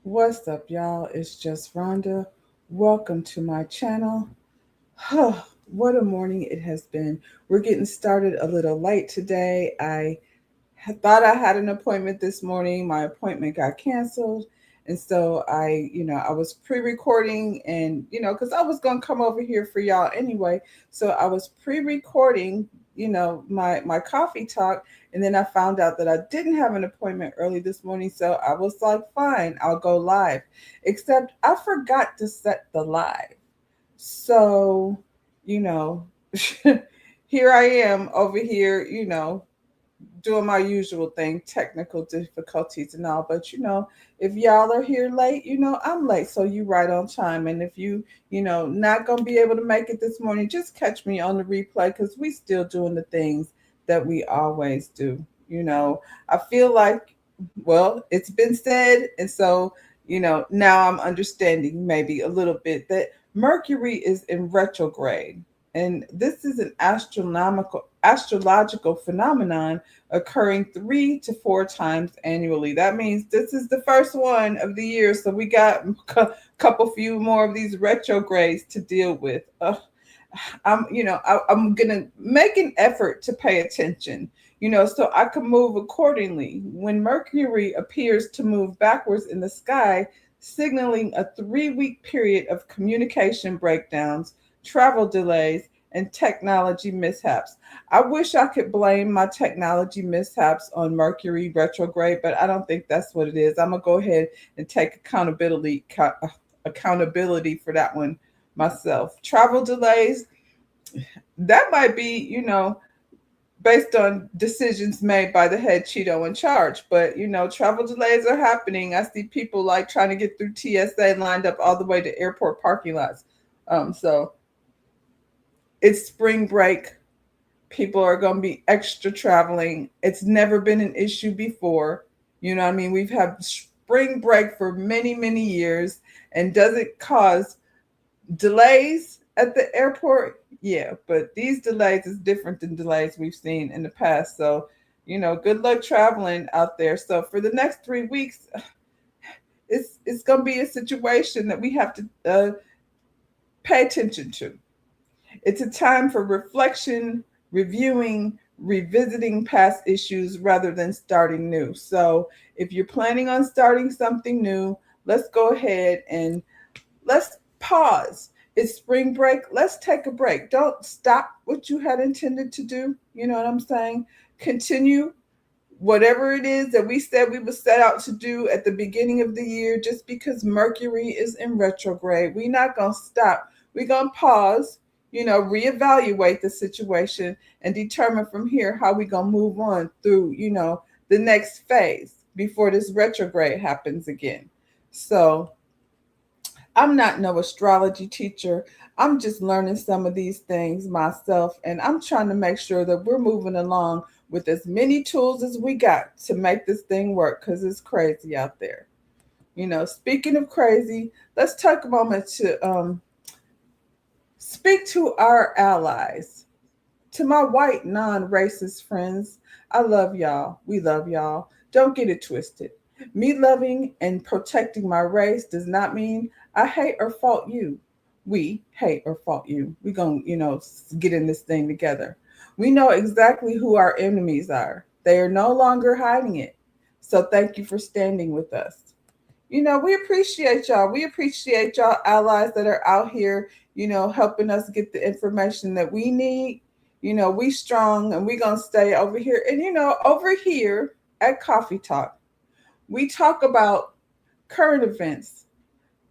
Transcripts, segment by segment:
What's up, y'all? It's just Rhonda. Welcome to my channel. What a morning it has been. We're getting started a little late today. I thought I had an appointment this morning. My appointment got canceled. And so I was pre-recording and, because I was going to come over here for y'all anyway. So I was pre-recording, my coffee talk. And then I found out that I didn't have an appointment early this morning. So I was like, fine, I'll go live. Except I forgot to set the live. So, you know, here I am over here, doing my usual thing, technical difficulties and all. But if y'all are here late, I'm late, so you right on time. And if you not gonna be able to make it this morning, just catch me on the replay because we still doing the things that we always do. I feel like, well, it's been said, and so now I'm understanding maybe a little bit that Mercury is in retrograde. And this is an astrological phenomenon occurring 3 to 4 times annually. That means this is the first one of the year, so we got a couple few more of these retrogrades to deal with. I'm gonna make an effort to pay attention, so I can move accordingly. When Mercury appears to move backwards in the sky, signaling a 3 week period of communication breakdowns, travel delays, and technology mishaps. I wish I could blame my technology mishaps on Mercury retrograde, but I don't think that's what it is. I'm gonna go ahead and take accountability for that one myself. Travel delays, that might be, based on decisions made by the head Cheeto in charge. But travel delays are happening. I see people like trying to get through TSA lined up all the way to airport parking lots. So it's spring break. People are going to be extra traveling. It's never been an issue before. You know what I mean? We've had spring break for many, many years. And does it cause delays at the airport? Yeah, but these delays is different than delays we've seen in the past. So, good luck traveling out there. So for the next 3 weeks, it's going to be a situation that we have to pay attention to. It's a time for reflection, reviewing, revisiting past issues rather than starting new. So if you're planning on starting something new, let's go ahead and let's pause. It's spring break. Let's take a break. Don't stop what you had intended to do. You know what I'm saying? Continue whatever it is that we said we would set out to do at the beginning of the year. Just because Mercury is in retrograde, we're not going to stop. We're going to pause, reevaluate the situation and determine from here how we're going to move on through, the next phase before this retrograde happens again. So I'm not no astrology teacher. I'm just learning some of these things myself, and I'm trying to make sure that we're moving along with as many tools as we got to make this thing work because it's crazy out there. Speaking of crazy, let's take a moment to speak to our allies, to my white non racist friends. I love y'all. We love y'all. Don't get it twisted. Me loving and protecting my race does not mean I hate or fault you. We hate or fault you. We're going to, get in this thing together. We know exactly who our enemies are. They are no longer hiding it. So thank you for standing with us. We appreciate y'all. We appreciate y'all allies that are out here, helping us get the information that we need. We strong and we going to stay over here. And, over here at Coffee Talk, we talk about current events,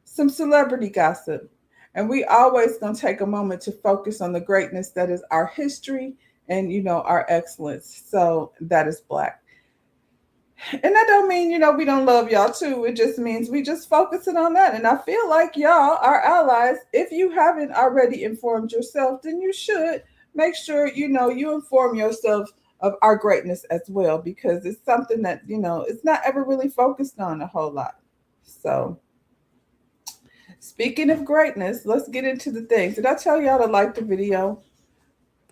some celebrity gossip, and we always going to take a moment to focus on the greatness that is our history and, our excellence. So that is Black. And that don't mean, we don't love y'all too. It just means we just focusing on that. And I feel like y'all, our allies, if you haven't already informed yourself, then you should make sure, you inform yourself of our greatness as well, because it's something that, it's not ever really focused on a whole lot. So speaking of greatness, let's get into the things. Did I tell y'all to like the video?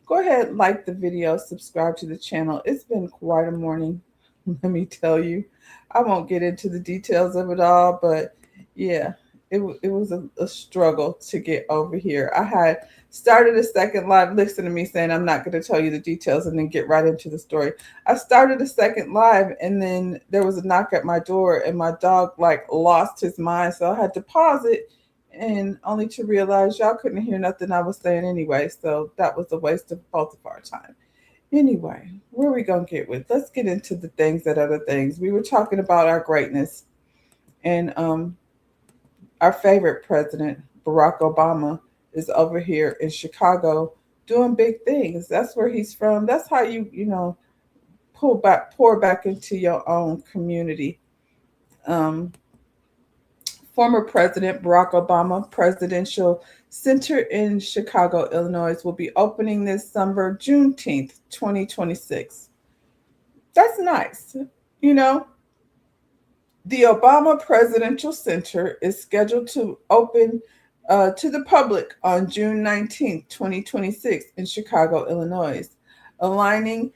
Go ahead, like the video, subscribe to the channel. It's been quite a morning. let me tell you. I won't get into the details of it all, but yeah, it was a struggle to get over here. I had started a second live. Listen to me saying I'm not going to tell you the details and then get right into the story. I started a second live, and then there was a knock at my door, and my dog like lost his mind, so I had to pause it, and only to realize y'all couldn't hear nothing I was saying anyway. So that was a waste of both of our time. Anyway, where are we gonna get with? Let's get into the things that are the things. We were talking about our greatness, and our favorite president, Barack Obama, is over here in Chicago doing big things. That's where he's from. That's how you pour back into your own community. Um, Former President Barack Obama Presidential Center in Chicago, Illinois, will be opening this summer, Juneteenth, 2026. That's nice. You know, the Obama Presidential Center is scheduled to open to the public on June 19th, 2026, in Chicago, Illinois, aligning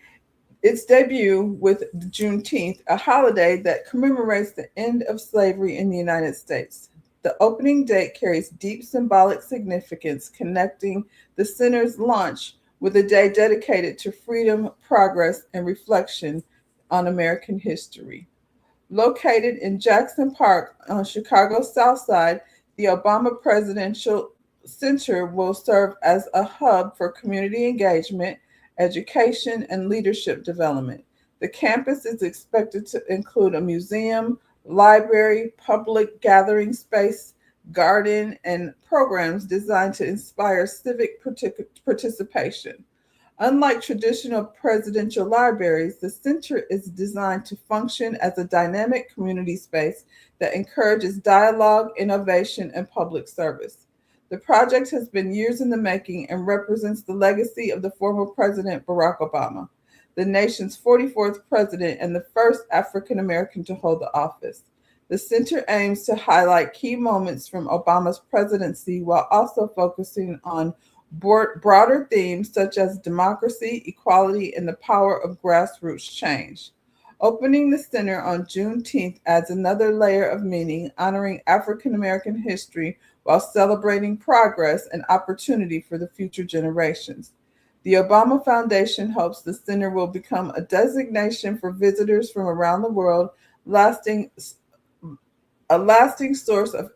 its debut with Juneteenth, a holiday that commemorates the end of slavery in the United States. The opening date carries deep symbolic significance, connecting the center's launch with a day dedicated to freedom, progress, and reflection on American history. Located in Jackson Park on Chicago's South Side, the Obama Presidential Center will serve as a hub for community engagement, education, and leadership development. The campus is expected to include a museum, library, public gathering space, garden, and programs designed to inspire civic participation. Unlike traditional presidential libraries, the center is designed to function as a dynamic community space that encourages dialogue, innovation, and public service. The project has been years in the making and represents the legacy of the former President Barack Obama, the nation's 44th president and the first African American to hold the office. The center aims to highlight key moments from Obama's presidency while also focusing on broader themes such as democracy, equality, and the power of grassroots change. Opening the center on Juneteenth adds another layer of meaning, honoring African American history while celebrating progress and opportunity for the future generations. The Obama Foundation hopes the center will become a destination for visitors from around the world, lasting a lasting source of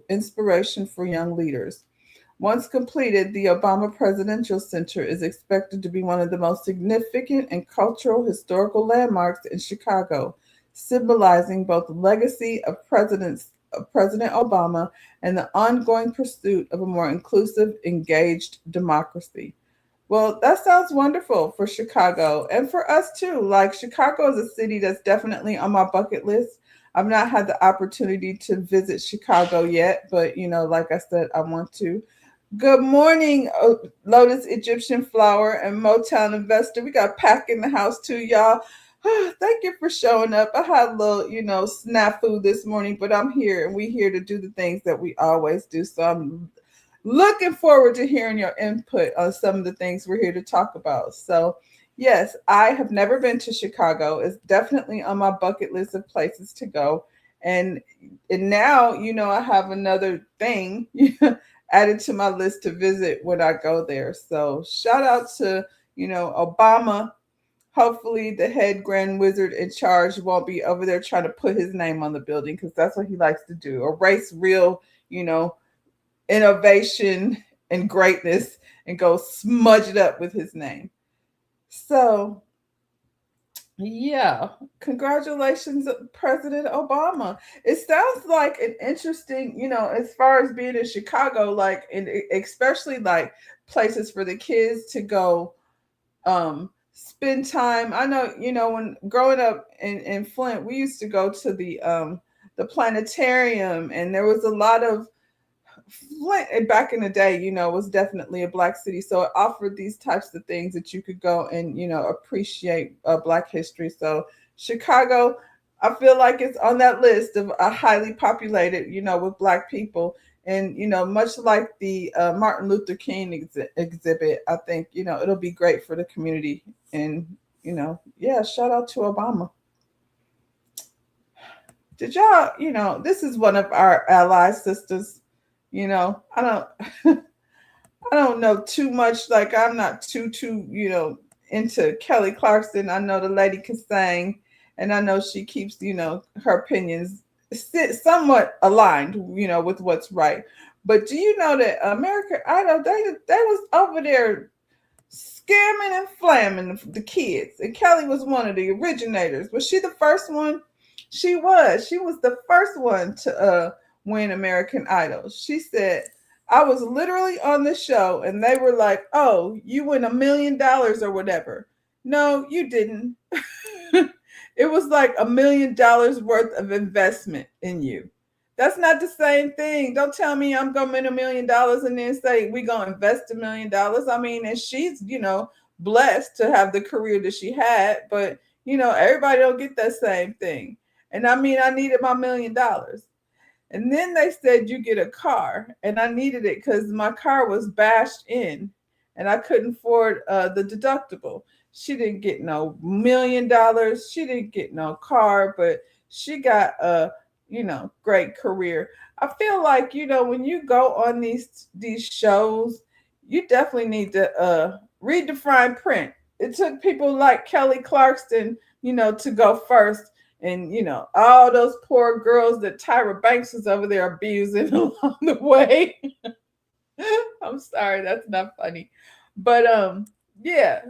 inspiration for young leaders. Once completed, the Obama Presidential Center is expected to be one of the most significant and cultural historical landmarks in Chicago, symbolizing both the legacy of President Obama and the ongoing pursuit of a more inclusive, engaged democracy. Well, that sounds wonderful for Chicago and for us too. Like, Chicago is a city that's definitely on my bucket list. I've not had the opportunity to visit Chicago yet, but like I said, I want to. Good morning, Lotus Egyptian Flower and Motown Investor. We got Pack in the house too, y'all. Thank you for showing up. I had a little, snafu this morning, but I'm here and we here to do the things that we always do. So I'm looking forward to hearing your input on some of the things we're here to talk about. So, yes, I have never been to Chicago. It's definitely on my bucket list of places to go. And now, I have another thing added to my list to visit when I go there. So shout out to, Obama. Hopefully the head grand wizard in charge won't be over there trying to put his name on the building, because that's what he likes to do. Erase real, innovation and greatness and go smudge it up with his name. So yeah, congratulations, President Obama. It sounds like an interesting, as far as being in Chicago, like, and especially like places for the kids to go spend time. I know, when growing up in Flint, we used to go to the planetarium, and there was a lot of Flint back in the day, was definitely a black city. So it offered these types of things that you could go and, appreciate black history. So Chicago, I feel like it's on that list of a highly populated, with black people. And, much like the Martin Luther King exhibit, I think, it'll be great for the community. And, yeah, shout out to Obama. Did y'all, this is one of our ally sisters. I don't I don't know too much. Like I'm not too, into Kelly Clarkson. I know the lady can sing, and I know she keeps, her opinions somewhat aligned, with what's right. But do you know that American Idol, they was over there scamming and flamming the kids. And Kelly was one of the originators. Was she the first one? She was. She was the first one to win American Idol. She said, I was literally on the show and they were like, oh, you win $1 million or whatever. No, you didn't. It was like $1 million worth of investment in you. That's not the same thing. Don't tell me I'm gonna win $1 million and then say we gonna invest $1 million. I mean, and she's blessed to have the career that she had, but everybody don't get that same thing. And I mean, I needed my $1 million. And then they said you get a car, and I needed it because my car was bashed in, and I couldn't afford the deductible. She didn't get no $1 million. She didn't get no car, but she got a great career. I feel like when you go on these shows, you definitely need to read the fine print. It took people like Kelly Clarkson, to go first, and all those poor girls that Tyra Banks was over there abusing along the way. I'm sorry, that's not funny, but yeah,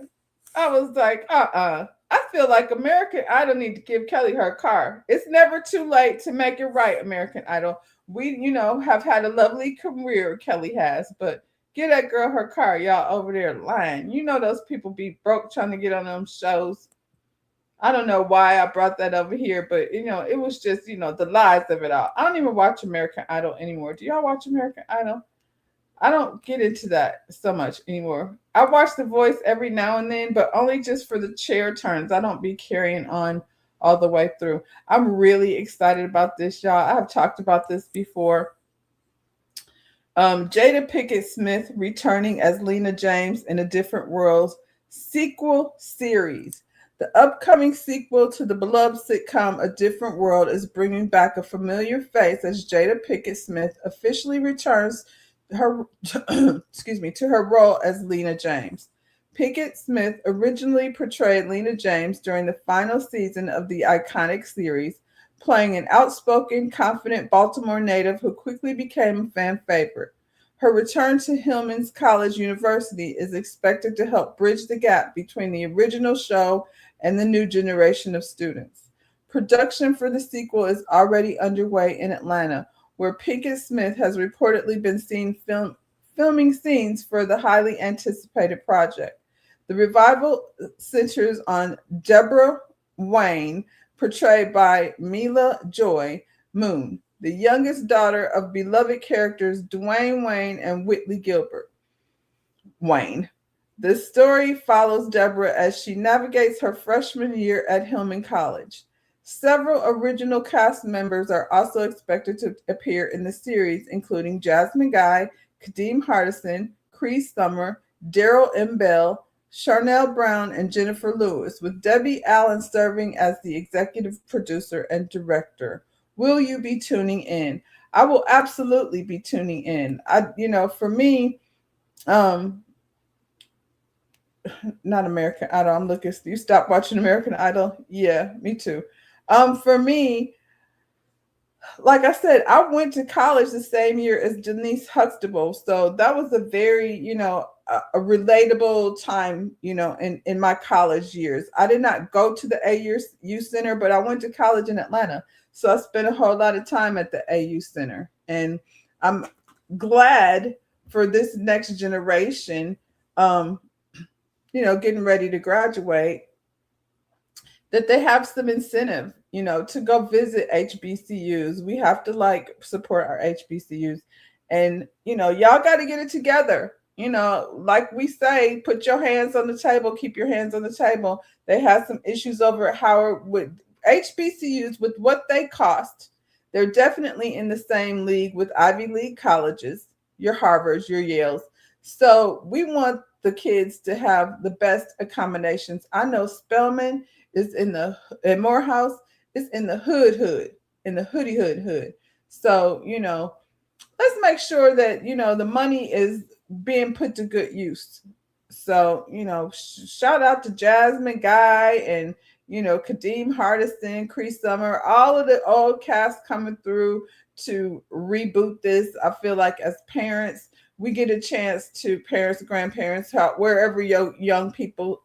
I was like, I feel like American Idol need to give Kelly her car. It's never too late to make it right, American Idol. We, have had a lovely career, Kelly has, but get that girl her car. Y'all over there lying. Those people be broke trying to get on them shows. I don't know why I brought that over here, but it was just, the lies of it all. I don't even watch American Idol anymore. Do y'all watch American Idol? I don't get into that so much anymore. I watch The Voice every now and then, but only just for the chair turns. I don't be carrying on all the way through. I'm really excited about this, y'all. I have talked about this before. Jada Pinkett Smith returning as Lena James in A Different World sequel series. The upcoming sequel to the beloved sitcom A Different World is bringing back a familiar face as Jada Pinkett Smith officially returns her to her role as Lena James. Pinkett Smith originally portrayed Lena James during the final season of the iconic series, playing an outspoken, confident Baltimore native who quickly became a fan favorite. Her return to Hillman's College University is expected to help bridge the gap between the original show and the new generation of students. Production for the sequel is already underway in Atlanta, where Pinkett Smith has reportedly been seen filming scenes for the highly anticipated project. The revival centers on Deborah Wayne, portrayed by Mila Joy Moon, the youngest daughter of beloved characters Dwayne Wayne and Whitley Gilbert Wayne. The story follows Deborah as she navigates her freshman year at Hillman College. Several original cast members are also expected to appear in the series, including Jasmine Guy, Kadeem Hardison, Cree Summer, Daryl M. Bell, Charnel Brown, and Jennifer Lewis, with Debbie Allen serving as the executive producer and director. Will you be tuning in? I will absolutely be tuning in. For me, not American Idol. I'm looking. You stopped watching American Idol? Yeah, me too. For me, like I said, I went to college the same year as Denise Huxtable, so that was a very, a relatable time, in my college years. I did not go to the AU Center, but I went to college in Atlanta, so I spent a whole lot of time at the AU Center, and I'm glad for this next generation, getting ready to graduate, that they have some incentive, to go visit HBCUs. We have to support our HBCUs. And, y'all got to get it together. Like we say, put your hands on the table, keep your hands on the table. They have some issues over at Howard with HBCUs, with what they cost. They're definitely in the same league with Ivy League colleges, your Harvards, your Yales. So we want the kids to have the best accommodations. I know Spelman is and Morehouse is in the hood. in the hood. So, let's make sure that, the money is being put to good use. So, shout out to Jasmine Guy and, Kadeem Hardison, Cree Summer, all of the old cast coming through to reboot this. I feel like as parents, we get a chance to parents, grandparents, wherever young people,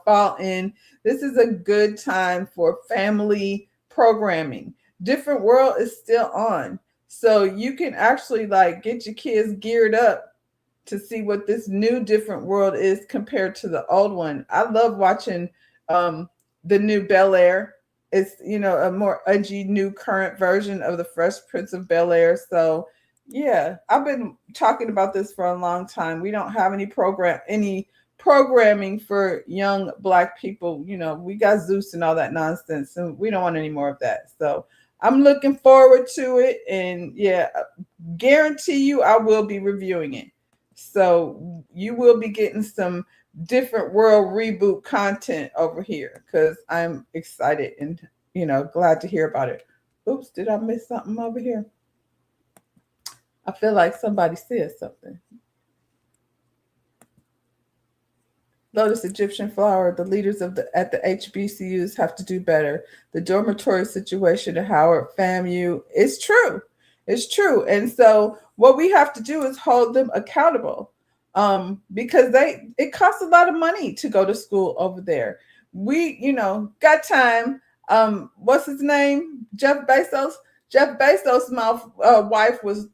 fall in. This is a good time for family programming. Different World is still on. So you can actually like get your kids geared up to see what this new different world is compared to the old one. I love watching the new Bel Air. It's a more edgy new current version of the Fresh Prince of Bel Air. So yeah, I've been talking about this for a long time. We don't have any programming for young Black people. We got Zeus and all that nonsense, and we don't want any more of that. So I'm looking forward to it, and yeah, guarantee you I will be reviewing it. So you will be getting some different world reboot content over here because I'm excited and glad to hear about it. Oops, did I miss something over here? I feel like somebody said something. Lotus Egyptian Flower, the leaders at the HBCUs have to do better. The dormitory situation at Howard FAMU is true. It's true. And so what we have to do is hold them accountable. Because it costs a lot of money to go to school over there. We, got time. What's his name? Jeff Bezos. Jeff Bezos' wife was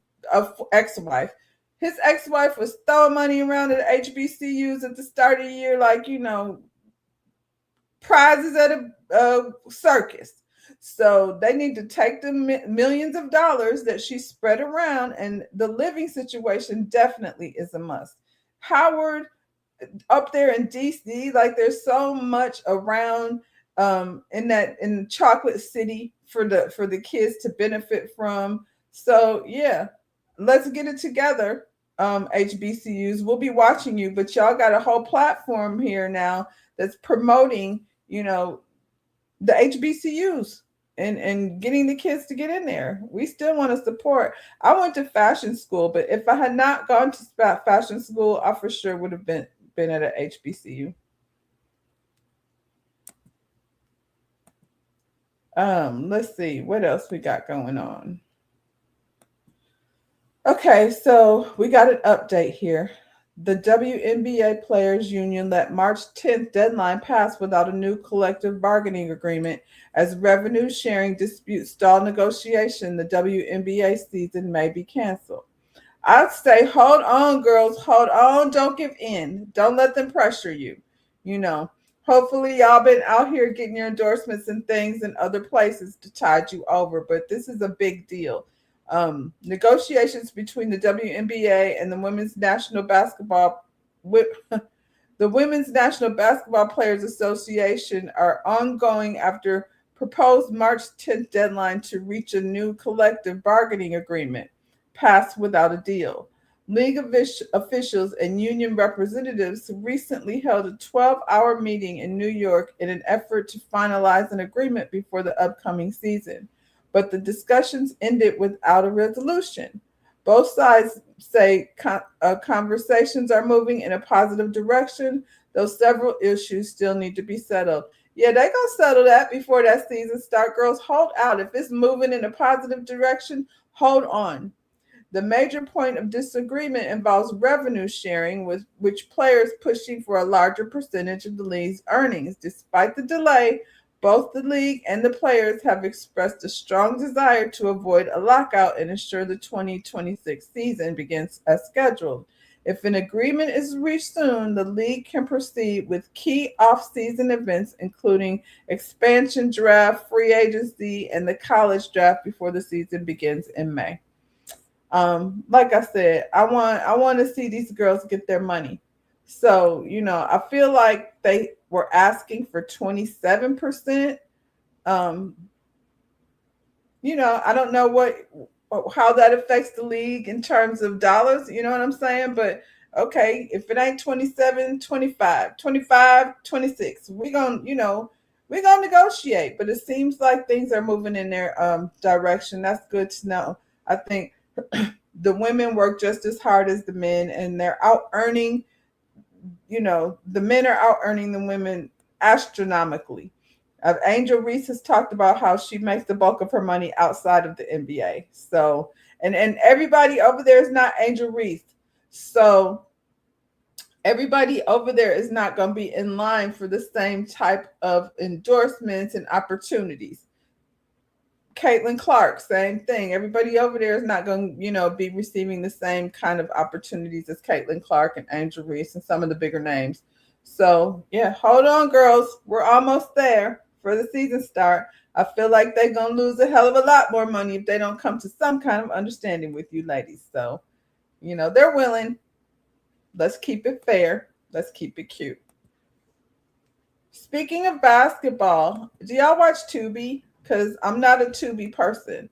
ex-wife. His ex-wife was throwing money around at HBCUs at the start of the year, like, prizes at a circus. So they need to take the millions of dollars that she spread around, and the living situation definitely is a must. Howard, up there in DC, like there's so much around in Chocolate City for the kids to benefit from. So yeah, let's get it together. HBCUs, we'll be watching you, but y'all got a whole platform here now that's promoting, the HBCUs and getting the kids to get in there. We still want to support. I went to fashion school, but if I had not gone to fashion school, I for sure would have been at a HBCU. Let's see what else we got going on. Okay, so we got an update here. The WNBA Players Union let March 10th deadline pass without a new collective bargaining agreement as revenue sharing disputes stall negotiation. The WNBA season may be canceled. I'd say, hold on, girls, hold on. Don't give in. Don't let them pressure you. Hopefully y'all been out here getting your endorsements and things in other places to tide you over, but this is a big deal. Negotiations between the WNBA and the the Women's National Basketball Players Association are ongoing after proposed March 10th deadline to reach a new collective bargaining agreement passed without a deal. League officials and union representatives recently held a 12-hour meeting in New York in an effort to finalize an agreement before the upcoming season. But the discussions ended without a resolution. Both sides say conversations are moving in a positive direction, though several issues still need to be settled. Yeah, they're going to settle that before that season starts. Girls, hold out. If it's moving in a positive direction, hold on. The major point of disagreement involves revenue sharing, with which players pushing for a larger percentage of the league's earnings. Despite the delay, both the league and the players have expressed a strong desire to avoid a lockout and ensure the 2026 season begins as scheduled. If an agreement is reached soon, the league can proceed with key off-season events, including expansion draft, free agency, and the college draft before the season begins in May. Like I said, I want to see these girls get their money. So, I feel like they were asking for 27%. I don't know how that affects the league in terms of dollars, you know what I'm saying? But okay, if it ain't 27, 25, 26, we're going to, we're gonna negotiate. But it seems like things are moving in their direction. That's good to know. I think the women work just as hard as the men, and they're out earning. The men are out earning the women astronomically. Angel Reese has talked about how she makes the bulk of her money outside of the NBA. So, and everybody over there is not Angel Reese. So everybody over there is not going to be in line for the same type of endorsements and opportunities. Caitlin Clark, same thing. Everybody over there is not going to, be receiving the same kind of opportunities as Caitlin Clark and Angel Reese and some of the bigger names. So, yeah, hold on, girls. We're almost there for the season start. I feel like they're going to lose a hell of a lot more money if they don't come to some kind of understanding with you ladies. So, they're willing. Let's keep it fair. Let's keep it cute. Speaking of basketball, do y'all watch Tubi? Because I'm not a Tubi person.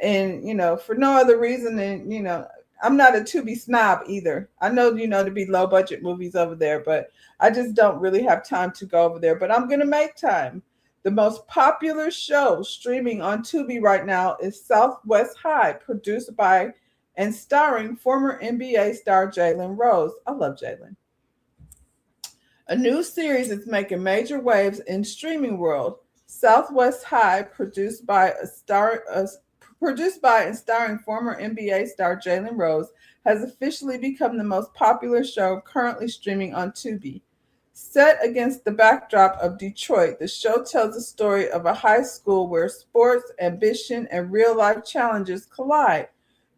And, for no other reason than, I'm not a Tubi snob either. I know, to be low budget movies over there, but I just don't really have time to go over there. But I'm going to make time. The most popular show streaming on Tubi right now is Southwest High, produced by and starring former NBA star Jalen Rose. I love Jalen. A new series is making major waves in streaming world. Southwest High, produced by and starring former NBA star Jalen Rose, has officially become the most popular show currently streaming on Tubi. Set against the backdrop of Detroit, the show tells the story of a high school where sports, ambition, and real-life challenges collide.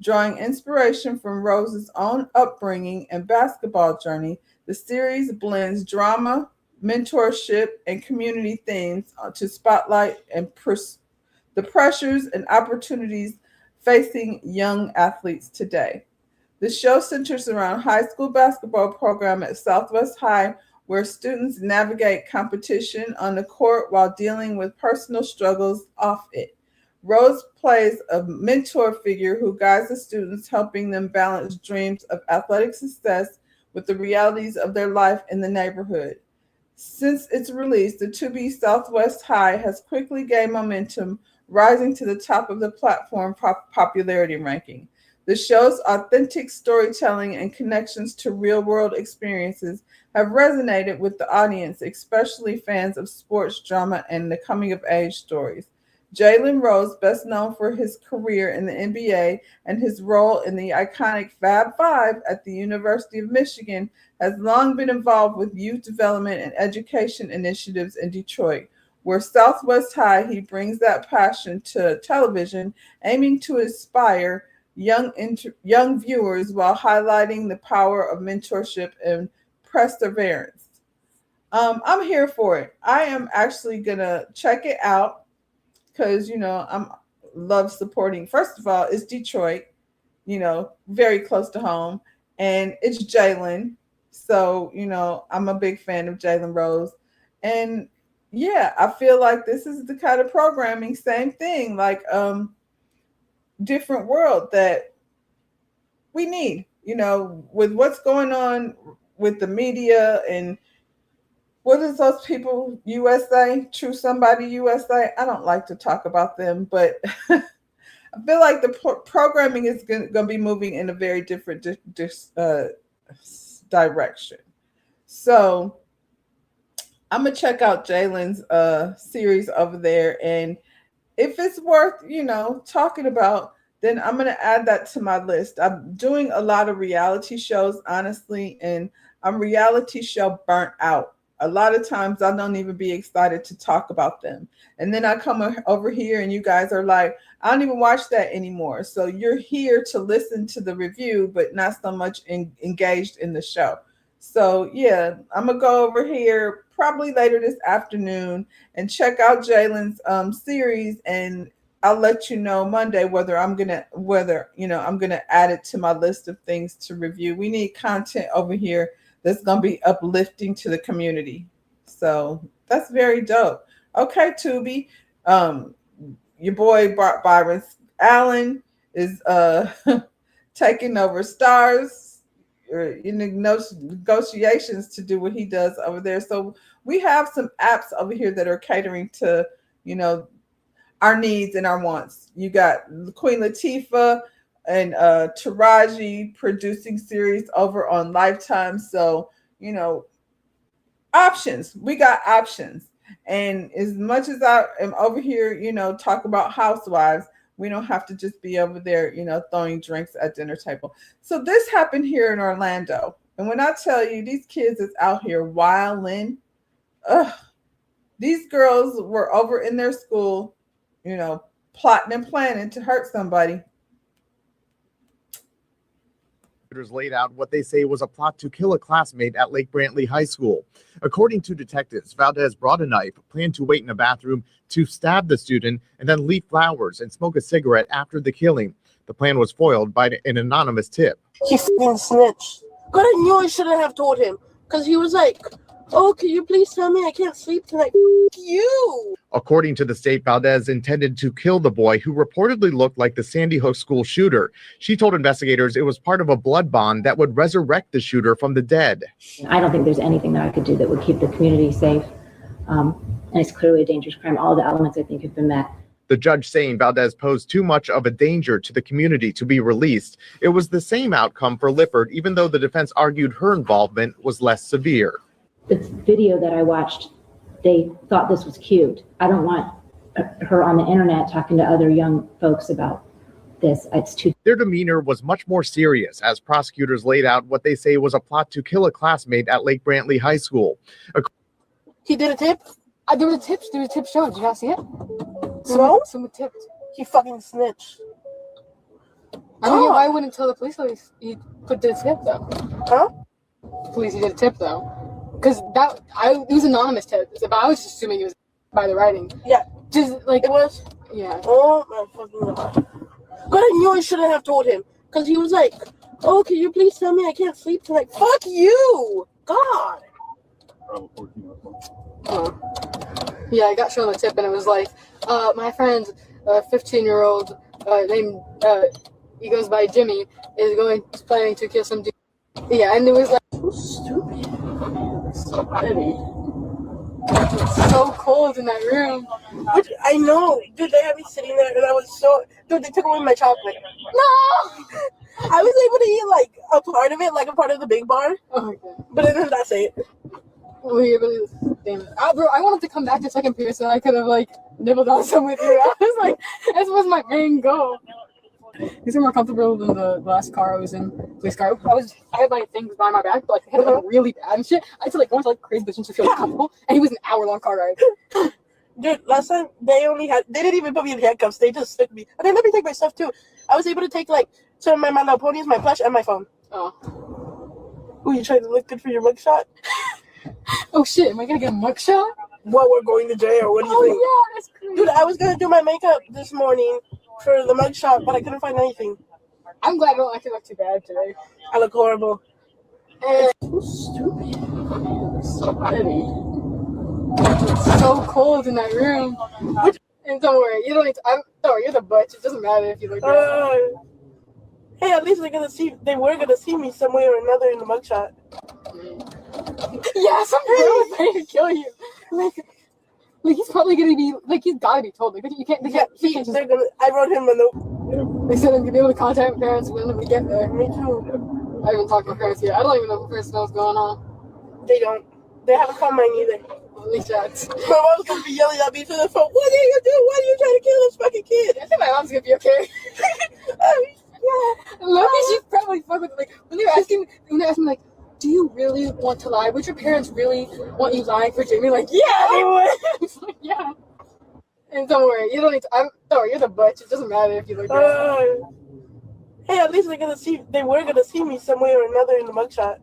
Drawing inspiration from Rose's own upbringing and basketball journey, the series blends drama, mentorship, and community themes to spotlight the pressures and opportunities facing young athletes today. The show centers around high school basketball program at Southwest High, where students navigate competition on the court while dealing with personal struggles off it. Rose plays a mentor figure who guides the students, helping them balance dreams of athletic success with the realities of their life in the neighborhood. Since its release, the Tubi Southwest High has quickly gained momentum, rising to the top of the platform popularity ranking. The show's authentic storytelling and connections to real-world experiences have resonated with the audience, especially fans of sports drama and the coming-of-age stories. Jalen Rose, best known for his career in the NBA and his role in the iconic Fab Five at the University of Michigan, has long been involved with youth development and education initiatives in Detroit. Where Southwest High, he brings that passion to television, aiming to inspire young viewers while highlighting the power of mentorship and perseverance. I'm here for it. I am actually gonna check it out because I'm love supporting. First of all, it's Detroit, very close to home, and it's Jalen. So I'm a big fan of Jalen Rose, and yeah, I feel like this is the kind of programming, same thing, like different world that we need. With what's going on with the media and what is those people, USA, True Somebody USA? I don't like to talk about them, but I feel like the programming is going to be moving in a very different direction. So I'm going to check out Jalen's series over there. And if it's worth, talking about, then I'm going to add that to my list. I'm doing a lot of reality shows, honestly, and I'm reality show burnt out. A lot of times I don't even be excited to talk about them. And then I come over here and you guys are like, I don't even watch that anymore. So you're here to listen to the review, but not so much engaged in the show. So yeah, I'm going to go over here probably later this afternoon and check out Jalen's series, and I'll let you know Monday whether I'm going to add it to my list of things to review. We need content over here that's going to be uplifting to the community. So that's very dope. Okay, Tubi. Your boy Byron Allen is taking over Stars in negotiations to do what he does over there. So we have some apps over here that are catering to, you know, our needs and our wants. You got Queen Latifah and Taraji producing series over on Lifetime. So, you know, options. We got options. And as much as I am over here, you know, talk about housewives, we don't have to just be over there, you know, throwing drinks at dinner table. So this happened here in Orlando. And when I tell you these kids is out here wilding, these girls were over in their school, you know, plotting and planning to hurt somebody. Laid out what they say was a plot to kill a classmate at Lake Brantley High School. According to detectives, Valdez brought a knife, planned to wait in a bathroom to stab the student, and then leave flowers and smoke a cigarette after the killing. The plan was foiled by an anonymous tip. He fucking snitched. But I knew I shouldn't have told him, because he was like, oh, can you please tell me I can't sleep tonight? You! According to the state, Valdez intended to kill the boy who reportedly looked like the Sandy Hook school shooter. She told investigators it was part of a blood bond that would resurrect the shooter from the dead. I don't think there's anything that I could do that would keep the community safe. And it's clearly a dangerous crime. All the elements, I think, have been met. The judge saying Valdez posed too much of a danger to the community to be released. It was the same outcome for Lippert, even though the defense argued her involvement was less severe. The video that I watched, they thought this was cute. I don't want her on the internet talking to other young folks about this. It's too. Their demeanor was much more serious as prosecutors laid out what they say was a plot to kill a classmate at Lake Brantley High School. He did a tip? There was a tip show. Did you not see it? Someone tipped. He fucking snitched. I don't know why I wouldn't tell the police he did a tip though. Huh? Police, he did a tip though. Because it was anonymous tip, but I was just assuming it was by the writing. Yeah. Just like it was? Yeah. Oh my fucking God. But I knew I shouldn't have told him, because he was like, oh, can you please tell me I can't sleep tonight? Fuck you! God! Yeah, I got shown the tip and it was like, my friend, 15-year-old named, he goes by Jimmy, is planning to kill some dude. Yeah, and it was like, so stupid. So petty. It's so cold in that room. Which, I know. Dude, they had me sitting there and I was so... Dude, they took away my chocolate. No! I was able to eat, like, a part of it, like a part of the big bar. Oh my God. But I did not say it. Damn it. Bro, I wanted to come back to second period so I could have, like, nibbled on some with you. I was like, this was my main goal. These are more comfortable than the last car I was in. Police car. I had my things behind my back, but like, I had it like, really bad and shit. I had to like go into like crazy positions to feel like, comfortable. And it was an hour-long car ride. Dude, last time they didn't even put me in handcuffs. They just took me. And they let me take my stuff too. I was able to take like some of my My Little Ponies, my plush, and my phone. Oh. Ooh, you trying to look good for your mugshot? Oh shit, am I gonna get a mugshot? While we're going to jail, what do you think? Oh yeah, that's crazy. Dude, I was gonna do my makeup this morning for the mugshot, but I couldn't find anything. I'm glad I don't actually look too bad today. I look horrible. And so stupid. So petty. It's so cold in that room. And don't worry, you don't need to, don't worry, you're the butch. It doesn't matter if you look bad. Hey, at least they were gonna see me some way or another in the mugshot. Yeah, some girl was ready to kill you. Like he's probably gonna be like he's gotta be told. Like you can't. They're gonna. I wrote him a note. They said I'm gonna be able to contact parents when we get there. Me too. I haven't talked to my parents yet. I don't even know if the person knows what's going on. They don't. They haven't called mine either. At least that's. My mom's gonna be yelling at me through the phone. What are you doing? Why are you trying to kill this fucking kid? I think my mom's gonna be okay. Yeah. Look, she's probably fucking like when they're asking like, do you really want to lie? Would your parents really want you lying for Jamie? Like, yeah, they would. Like, yeah. And don't worry, you don't need to. Don't worry, you're the butch. It doesn't matter if you look bad. Hey, at least they were gonna see me some way or another in the mugshot.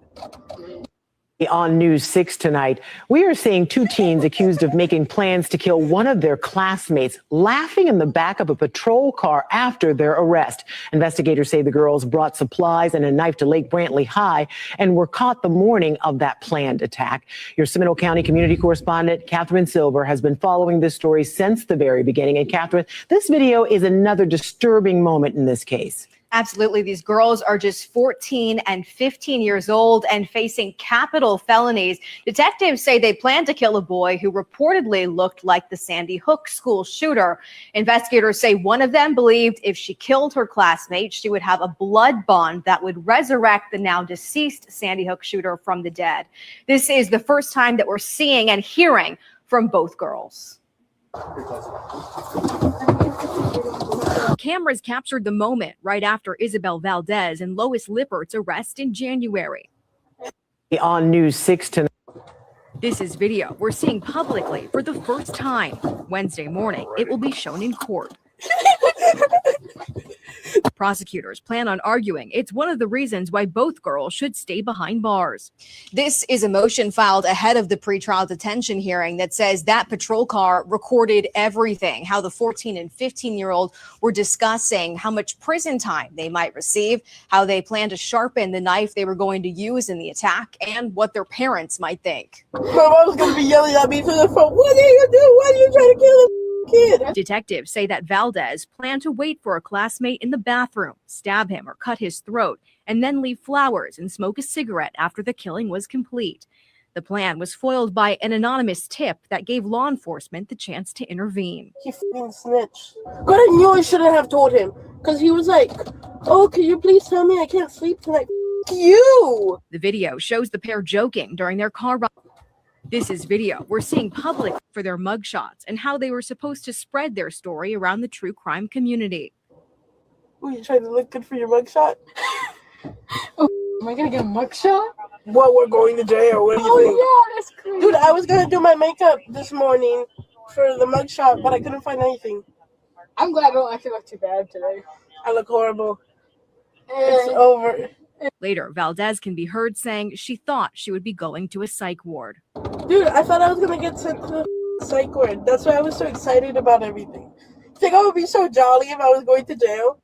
On News 6 tonight, we are seeing two teens accused of making plans to kill one of their classmates, laughing in the back of a patrol car after their arrest. Investigators say the girls brought supplies and a knife to Lake Brantley High and were caught the morning of that planned attack. Your Seminole County community correspondent, Catherine Silver, has been following this story since the very beginning. And Catherine, this video is another disturbing moment in this case. Absolutely. These girls are just 14 and 15 years old and facing capital felonies. Detectives say they plan to kill a boy who reportedly looked like the Sandy Hook school shooter. Investigators say one of them believed if she killed her classmate, she would have a blood bond that would resurrect the now deceased Sandy Hook shooter from the dead. This is the first time that we're seeing and hearing from both girls. Cameras captured the moment right after Isabel Valdez and Lois Lippert's arrest in January. On News 6 tonight. This is video we're seeing publicly for the first time. Wednesday morning, it will be shown in court. Prosecutors plan on arguing it's one of the reasons why both girls should stay behind bars. This is a motion filed ahead of the pretrial detention hearing that says that patrol car recorded everything, how the 14 and 15-year-old were discussing how much prison time they might receive, how they plan to sharpen the knife they were going to use in the attack, and what their parents might think. My mom's going to be yelling at me through the phone. What are you doing? Why are you trying to kill him? Kid. Detectives say that Valdez planned to wait for a classmate in the bathroom, stab him or cut his throat, and then leave flowers and smoke a cigarette after the killing was complete. The plan was foiled by an anonymous tip that gave law enforcement the chance to intervene. He f***ing snitched. God, I knew I shouldn't have told him. Because he was like, oh, can you please tell me I can't sleep tonight? F*** you! The video shows the pair joking during their car ride. This is video we're seeing public for their mugshots and how they were supposed to spread their story around the true crime community. Were you trying to look good for your mugshot? Oh, am I gonna get a mugshot? What, we're going to jail? What do you think? Yeah, that's crazy. Dude, I was going to do my makeup this morning for the mugshot, but I couldn't find anything. I'm glad I don't actually look too bad today. I look horrible. It's over. Later, Valdez can be heard saying she thought she would be going to a psych ward. Dude, I thought I was going to get sent to the psych ward. That's why I was so excited about everything. I think I would be so jolly if I was going to jail.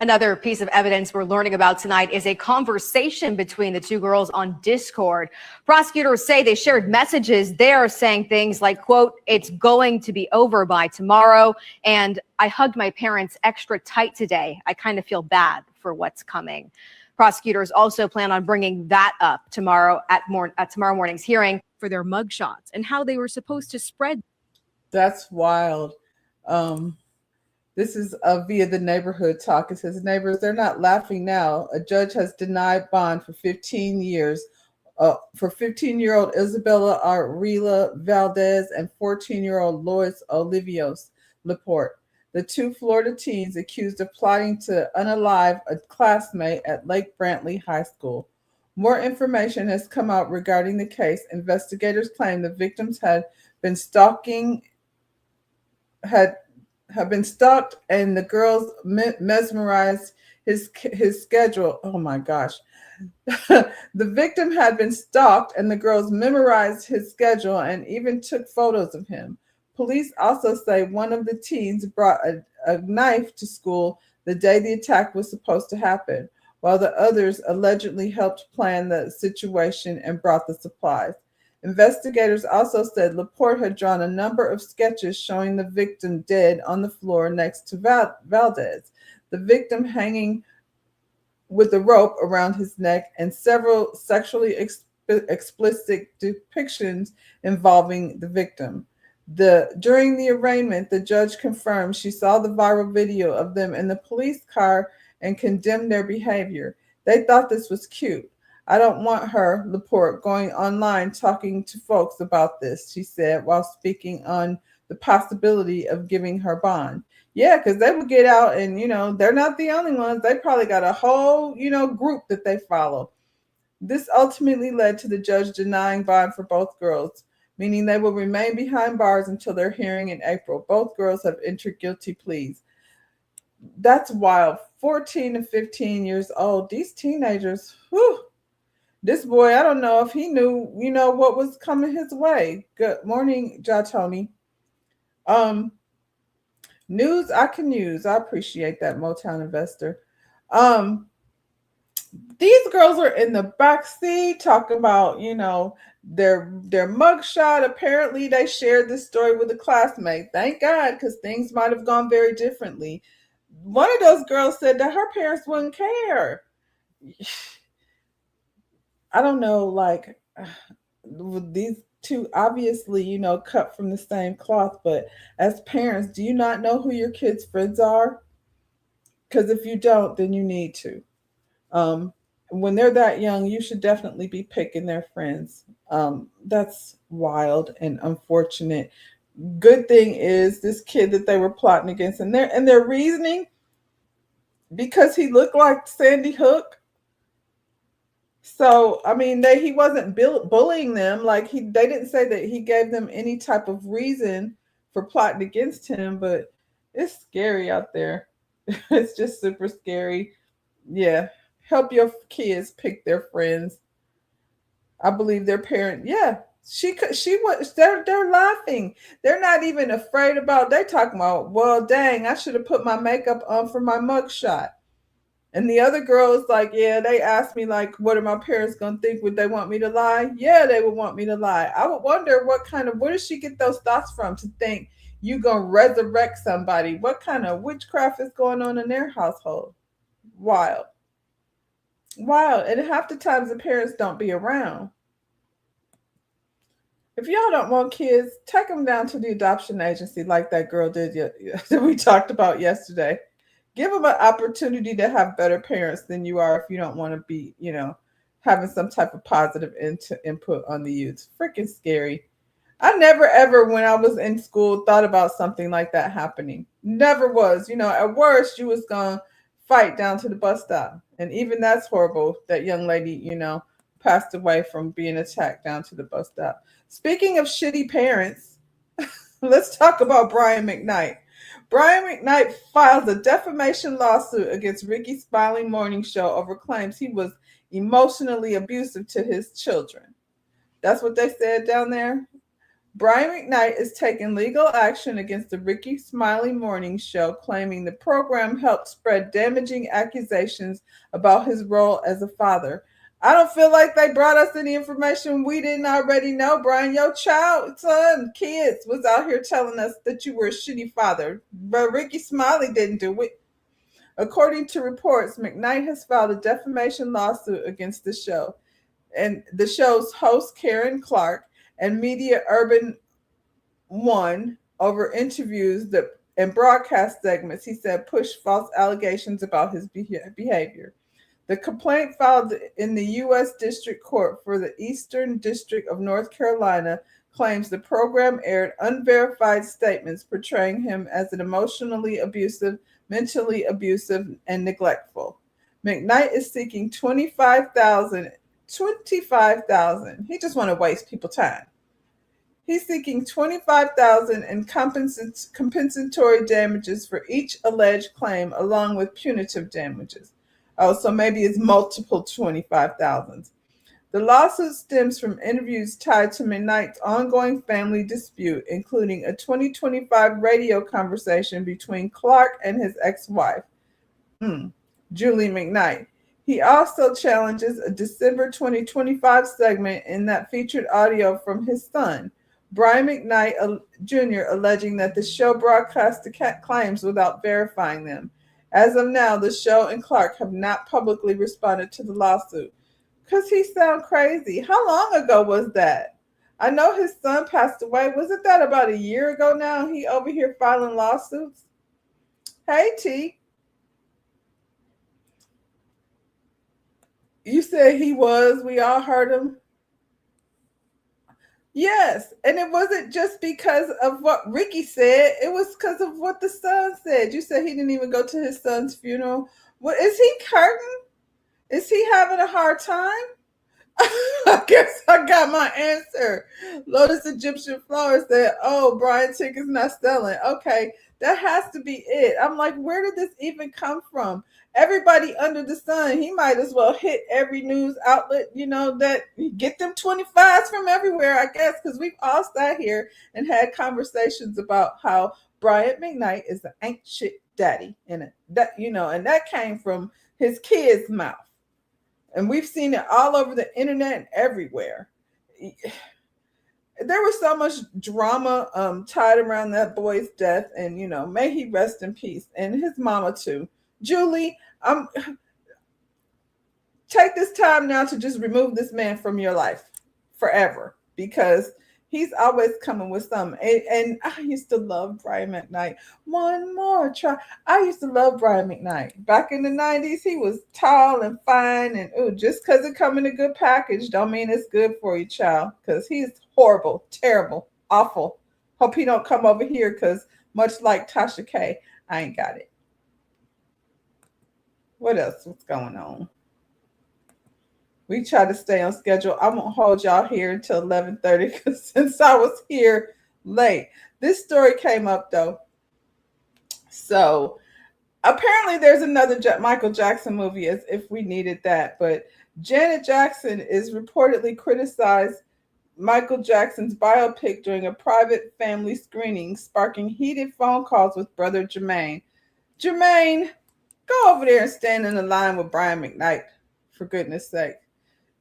Another piece of evidence we're learning about tonight is a conversation between the two girls on Discord. Prosecutors say they shared messages there saying things like, quote, "It's going to be over by tomorrow," and "I hugged my parents extra tight today. I kind of feel bad for what's coming." Prosecutors also plan on bringing that up tomorrow at tomorrow morning's hearing for their mugshots and how they were supposed to spread. That's wild. This is via the neighborhood talk. It says, neighbors, they're not laughing now. A judge has denied bond for 15 years for 15-year-old Isabella Arreala Valdez and 14-year-old Lois Olivios Laporte, the two Florida teens accused of plotting to unalive a classmate at Lake Brantley High School. More information has come out regarding the case. Investigators claim the victims had been stalked and the girls mesmerized his schedule. Oh my gosh. The victim had been stalked and the girls memorized his schedule and even took photos of him. Police also say one of the teens brought a knife to school the day the attack was supposed to happen, while the others allegedly helped plan the situation and brought the supplies. Investigators also said Laporte had drawn a number of sketches showing the victim dead on the floor next to Valdez, the victim hanging with a rope around his neck, and several sexually explicit depictions involving the victim. During the arraignment, the judge confirmed she saw the viral video of them in the police car and condemned their behavior. They thought this was cute. I don't want her, Laporte, going online talking to folks about this, she said, while speaking on the possibility of giving her bond. Yeah, because they would get out and, they're not the only ones. They probably got a whole, group that they follow. This ultimately led to the judge denying bond for both girls, meaning they will remain behind bars until their hearing in April. Both girls have entered guilty pleas. That's wild. 14 and 15 years old. These teenagers, whew. This boy, I don't know if he knew, what was coming his way. Good morning, Jatoni. News I can use. I appreciate that, Motown investor. These girls are in the backseat talking about, their mugshot. Apparently, they shared this story with a classmate. Thank God, because things might have gone very differently. one of those girls said that her parents wouldn't care. I don't know, like these two obviously, cut from the same cloth, but as parents, do you not know who your kids' friends are? Because if you don't, then you need to. Um, when they're that young, you should definitely be picking their friends. That's wild and unfortunate. Good thing is this kid that they were plotting against, and their reasoning, because he looked like Sandy Hook. So I mean, he wasn't bullying them. Like they didn't say that he gave them any type of reason for plotting against him. But it's scary out there. It's just super scary. Yeah, help your kids pick their friends. I believe their parent. Yeah, she could. She was. They're laughing. They're not even afraid about. They're talking about. Well, dang, I should have put my makeup on for my mugshot. And the other girl is like, yeah, they asked me, like, what are my parents going to think? Would they want me to lie? Yeah, they would want me to lie. I would wonder where does she get those thoughts from to think you going to resurrect somebody? What kind of witchcraft is going on in their household? Wild. Wild. And half the times the parents don't be around. If y'all don't want kids, take them down to the adoption agency like that girl did that we talked about yesterday. Give them an opportunity to have better parents than you are if you don't want to be, having some type of positive input on the youth. Freaking scary. I never ever, when I was in school, thought about something like that happening. Never was. At worst, you was going to fight down to the bus stop. And even that's horrible. That young lady, passed away from being attacked down to the bus stop. Speaking of shitty parents, let's talk about Brian McKnight. Brian McKnight files a defamation lawsuit against Ricky Smiley Morning Show over claims he was emotionally abusive to his children. That's what they said down there. Brian McKnight is taking legal action against the Ricky Smiley Morning Show, claiming the program helped spread damaging accusations about his role as a father. I don't feel like they brought us any information we didn't already know, Brian. Your kids was out here telling us that you were a shitty father, but Ricky Smiley didn't do it. According to reports, McKnight has filed a defamation lawsuit against the show, and the show's host, Karen Clark, and Media Urban One over interviews and broadcast segments, he said, pushed false allegations about his behavior. The complaint filed in the U.S. District Court for the Eastern District of North Carolina claims the program aired unverified statements portraying him as an emotionally abusive, mentally abusive, and neglectful. McKnight is seeking $25,000. He just want to waste people's time. He's seeking $25,000 in compensatory damages for each alleged claim, along with punitive damages. Oh, so maybe it's multiple 25,000. The lawsuit stems from interviews tied to McKnight's ongoing family dispute, including a 2025 radio conversation between Clark and his ex-wife, Julie McKnight. He also challenges a December 2025 segment in that featured audio from his son, Brian McKnight Jr., alleging that the show broadcast the claims without verifying them. As of now, the show and Clark have not publicly responded to the lawsuit. Because he sounds crazy. How long ago was that? I know his son passed away. Wasn't that about a year ago now? He over here filing lawsuits? Hey, T. You said he was. We all heard him. Yes, and it wasn't just because of what Ricky said. It was because of what the son said. You said he didn't even go to his son's funeral. What is he hurting? Is he having a hard time? I guess I got my answer. Lotus Egyptian Flower said, oh, Brian tickets not selling. Okay, that has to be it. I'm like, where did this even come from? Everybody under the sun, he might as well hit every news outlet, that get them 25s from everywhere, I guess, because we've all sat here and had conversations about how Brian McKnight is the ain't shit daddy in it. That, and that came from his kid's mouth. And we've seen it all over the internet and everywhere. there was so much drama tied around that boy's death, and may he rest in peace, and his mama too. Julie, take this time now to just remove this man from your life forever, because he's always coming with something. And I used to love Brian McKnight. One more try. I used to love Brian McKnight. Back in the 90s, he was tall and fine. And just because it come in a good package don't mean it's good for you, child. Because he's horrible, terrible, awful. Hope he don't come over here, because much like Tasha K, I ain't got it. What else? What's going on? We try to stay on schedule. I won't hold y'all here until 11:30, because since I was here late. This story came up, though. So apparently there's another Michael Jackson movie, as if we needed that. But Janet Jackson is reportedly criticized Michael Jackson's biopic during a private family screening, sparking heated phone calls with brother Jermaine. Jermaine, go over there and stand in the line with Brian McKnight, for goodness sake.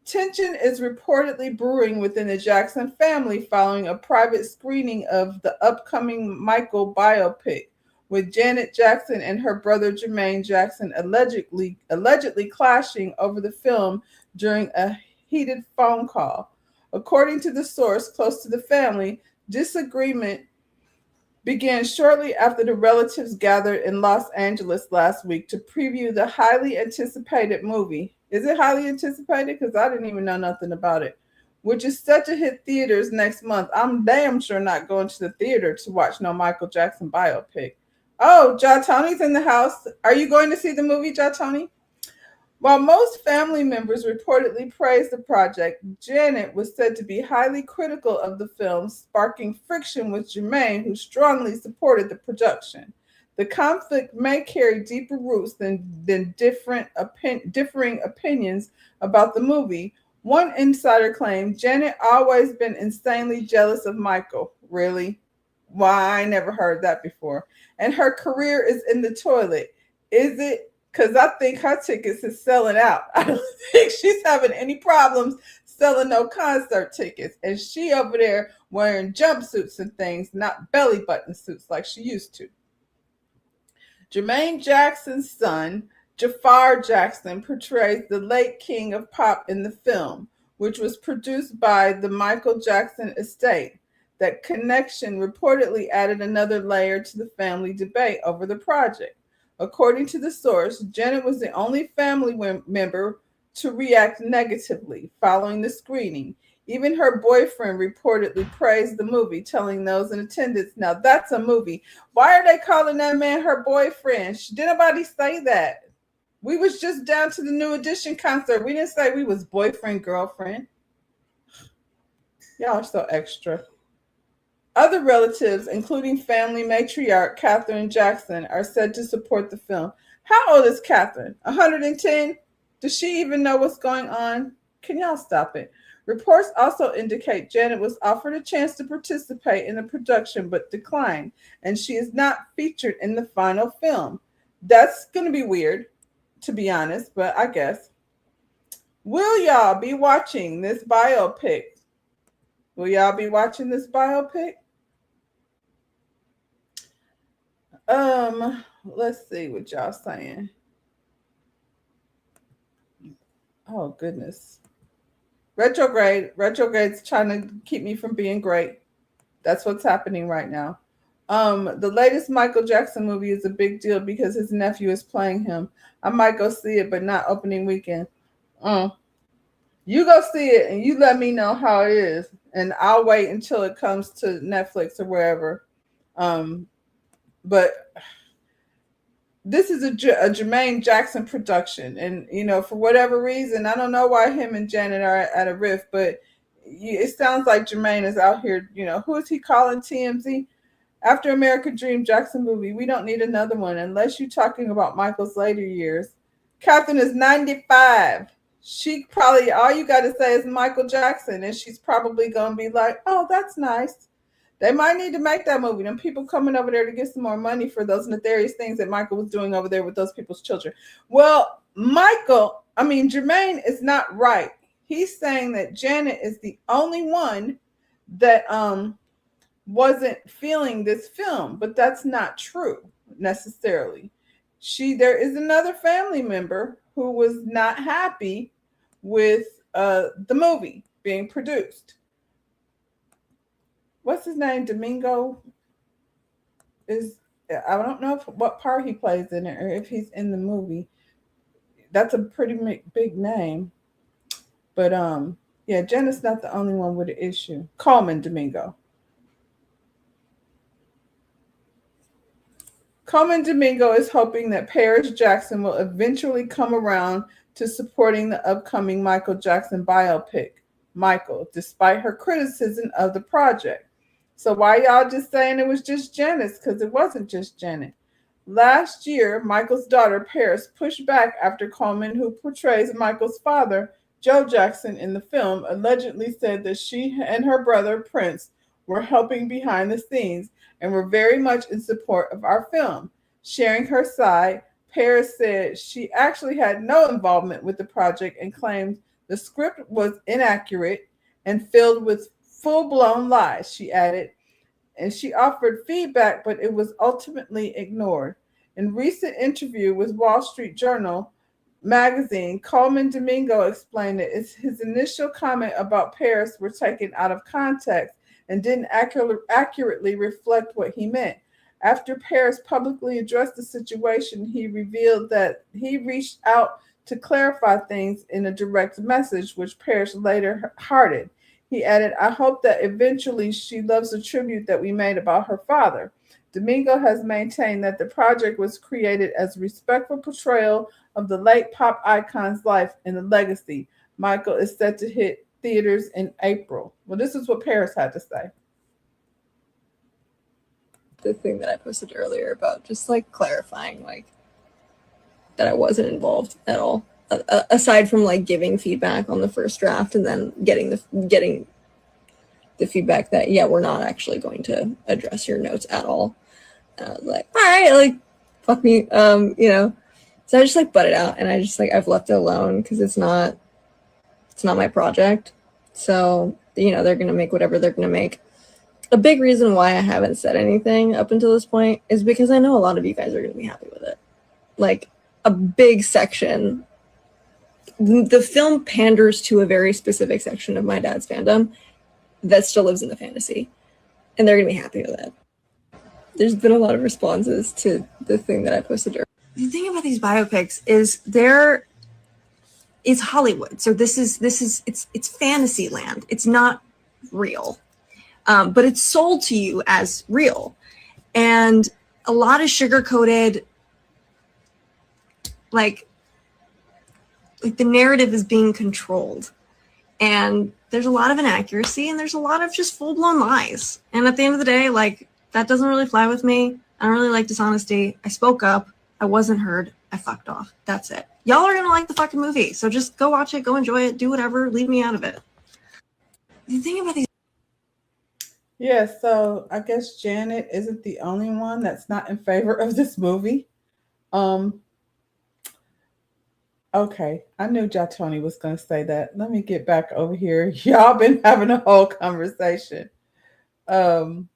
Tension is reportedly brewing within the Jackson family following a private screening of the upcoming Michael biopic, with Janet Jackson and her brother Jermaine Jackson allegedly clashing over the film during a heated phone call. According to the source close to the family, disagreement began shortly after the relatives gathered in Los Angeles last week to preview the highly anticipated movie. Is it highly anticipated? Because I didn't even know nothing about it. Which is set to hit theaters next month. I'm damn sure not going to the theater to watch no Michael Jackson biopic. Oh, Ja Tony's in the house. Are you going to see the movie, Ja Tony? While most family members reportedly praised the project, Janet was said to be highly critical of the film, sparking friction with Jermaine, who strongly supported the production. The conflict may carry deeper roots than differing opinions about the movie. One insider claimed Janet always been insanely jealous of Michael. Really? Why? I never heard that before. And her career is in the toilet. Is it? Because I think her tickets is selling out. I don't think she's having any problems selling no concert tickets. And she over there wearing jumpsuits and things, not belly button suits like she used to. Jermaine Jackson's son, Jafar Jackson, portrays the late king of pop in the film, which was produced by the Michael Jackson estate. That connection reportedly added another layer to the family debate over the project. According to the source, Janet was the only family member to react negatively following the screening. Even her boyfriend reportedly praised the movie, telling those in attendance, now that's a movie. Why are they calling that man her boyfriend? Did nobody say that? We was just down to the New Edition concert. We didn't say we was boyfriend, girlfriend. Y'all are so extra. Other relatives, including family matriarch Katherine Jackson, are said to support the film. How old is Katherine? 110? Does she even know what's going on? Can y'all stop it? Reports also indicate Janet was offered a chance to participate in the production but declined, and she is not featured in the final film. That's going to be weird, to be honest, but I guess. Will y'all be watching this biopic? Will y'all be watching this biopic? Let's see what y'all saying. Oh, goodness. Retrograde's trying to keep me from being great. That's what's happening right now. The latest Michael Jackson movie is a big deal because his nephew is playing him. I might go see it, but not opening weekend. You go see it and you let me know how it is, and I'll wait until it comes to Netflix or wherever. But this is a Jermaine Jackson production, and for whatever reason, I don't know why him and Janet are at a rift, but it sounds like Jermaine is out here. Who is he calling TMZ? After American Dream Jackson movie, we don't need another one unless you're talking about Michael's later years. Catherine is 95. She probably, all you got to say is Michael Jackson, and she's probably going to be like, oh, that's nice. They might need to make that movie. Them people coming over there to get some more money for those nefarious things that Michael was doing over there with those people's children. Well, Jermaine is not right. He's saying that Janet is the only one that wasn't feeling this film, but that's not true necessarily. There is another family member who was not happy with the movie being produced. What's his name? Domingo is, I don't know what part he plays in it or if he's in the movie. That's a pretty big name. But yeah, Jenna's not the only one with an issue. Coleman Domingo. Coleman Domingo is hoping that Paris Jackson will eventually come around to supporting the upcoming Michael Jackson biopic, Michael, despite her criticism of the project. So why y'all just saying it was just Janet? Because it wasn't just Janet. Last year, Michael's daughter, Paris, pushed back after Coleman, who portrays Michael's father, Joe Jackson, in the film, allegedly said that she and her brother, Prince, were helping behind the scenes and were very much in support of our film. Sharing her side, Paris said she actually had no involvement with the project and claimed the script was inaccurate and filled with full-blown lies, she added. And she offered feedback, but it was ultimately ignored. In recent interview with Wall Street Journal magazine, Coleman Domingo explained that his initial comment about Paris were taken out of context and didn't accurately reflect what he meant. After Paris publicly addressed the situation, he revealed that he reached out to clarify things in a direct message, which Paris later hearted. He added, I hope that eventually she loves the tribute that we made about her father. Domingo has maintained that the project was created as a respectful portrayal of the late pop icon's life and the legacy. Michael is set to hit theaters in April. Well, this is what Paris had to say. The thing that I posted earlier about just like clarifying like that I wasn't involved at all. Aside from like giving feedback on the first draft and then getting the feedback that we're not actually going to address your notes at all. And I was like, all right, like fuck me, So I just like butted out and I just like I've left it alone because it's not my project. So they're gonna make whatever they're gonna make. A big reason why I haven't said anything up until this point is because I know a lot of you guys are gonna be happy with it. Like a big section. The film panders to a very specific section of my dad's fandom that still lives in the fantasy, and they're gonna be happy with it. There's been a lot of responses to the thing that I posted earlier. The thing about these biopics is it's Hollywood, so it's fantasy land. It's not real, but it's sold to you as real, and a lot of sugar-coated, like the narrative is being controlled, and there's a lot of inaccuracy and there's a lot of just full-blown lies. And at the end of the day, like that doesn't really fly with me. I don't really like dishonesty. I spoke up. I wasn't heard. I fucked off. That's it. Y'all are gonna like the fucking movie, so just go watch it, go enjoy it, do whatever, leave me out of it. The thing about these so I guess Janet isn't the only one that's not in favor of this movie. Okay, I knew Tony was going to say that. Let me get back over here. Y'all been having a whole conversation. Jermaine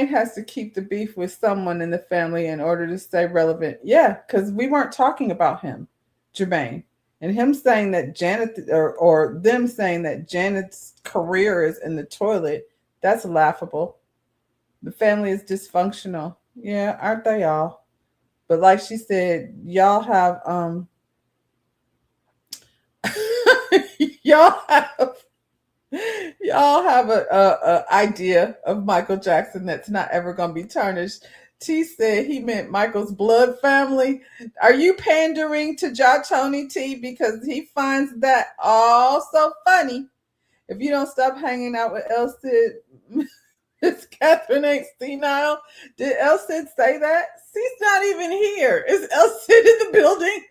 has to keep the beef with someone in the family in order to stay relevant. Yeah, because we weren't talking about him, Jermaine. And him saying that Janet, or them saying that Janet's career is in the toilet, that's laughable. The family is dysfunctional. Yeah, aren't they all? But like she said, y'all have y'all have a idea of Michael Jackson that's not ever going to be tarnished. T said he meant Michael's blood family. Are you pandering to Tony T because he finds that all so funny? If you don't stop hanging out with El Cid, Miss Catherine ain't senile. Did El Cid say that? She's not even here. Is El Cid in the building?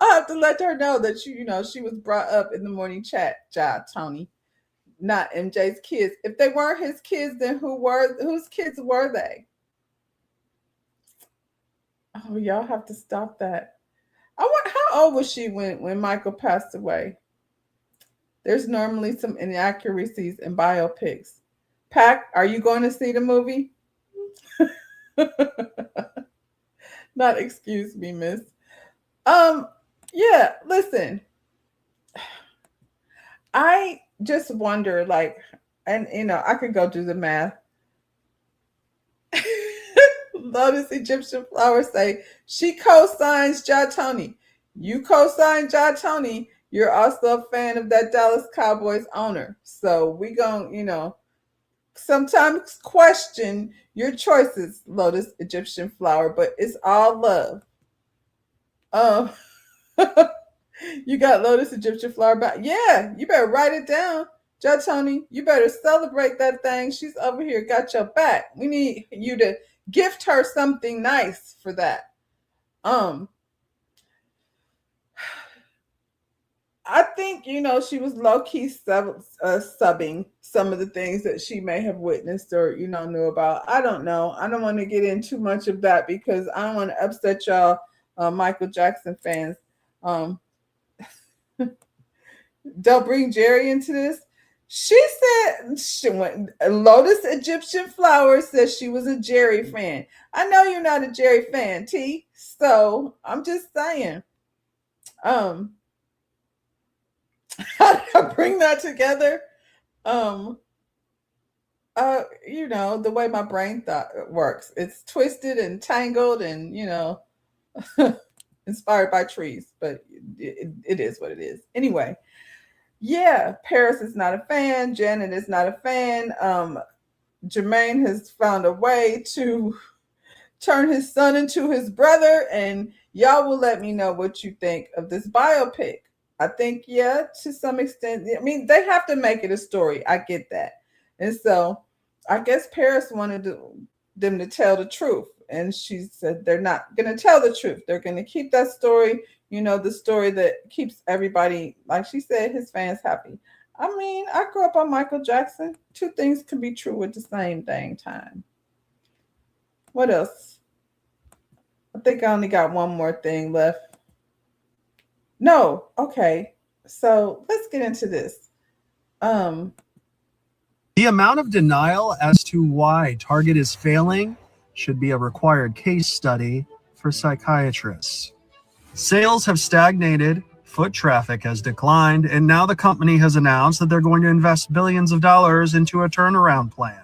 I'll have to let her know that she was brought up in the morning chat, Tony, not MJ's kids. If they weren't his kids, then whose kids were they? Oh, y'all have to stop that. How old was she when Michael passed away? there's normally some inaccuracies in biopics. Pac, are you going to see the movie? Not excuse me, miss. Um, yeah, listen, I just wonder, like, and I could go do the math. Lotus Egyptian Flower say she co-signs Ja Tony. You co-sign Ja Tony. You're also a fan of that Dallas Cowboys owner. So we gon' sometimes question your choices, Lotus Egyptian Flower, but it's all love. Um, you got Lotus Egyptian Flower back. Yeah, you better write it down. Ja Tony, you better celebrate that thing. She's over here, got your back. We need you to gift her something nice for that. I think she was low key subbing some of the things that she may have witnessed or knew about. I don't know. I don't want to get in too much of that because I don't want to upset y'all, Michael Jackson fans. Don't bring Jerry into this. She said she went. Lotus Egyptian Flower says she was a Jerry fan. I know you're not a Jerry fan, T. So I'm just saying. How did I bring that together? The way my brain thought works. It's twisted and tangled and inspired by trees, but it is what it is. Anyway. Yeah, Paris is not a fan. Janet is not a fan. Jermaine has found a way to turn his son into his brother, and y'all will let me know what you think of this biopic. I think, yeah, to some extent. I mean, they have to make it a story. I get that. And so I guess Paris wanted them to tell the truth. And she said they're not going to tell the truth. They're going to keep that story, the story that keeps everybody, like she said, his fans happy. I mean, I grew up on Michael Jackson. Two things can be true at the same dang time. What else? I think I only got one more thing left. No, okay. So let's get into this. The amount of denial as to why Target is failing should be a required case study for psychiatrists. Sales have stagnated, foot traffic has declined, and now the company has announced that they're going to invest billions of dollars into a turnaround plan.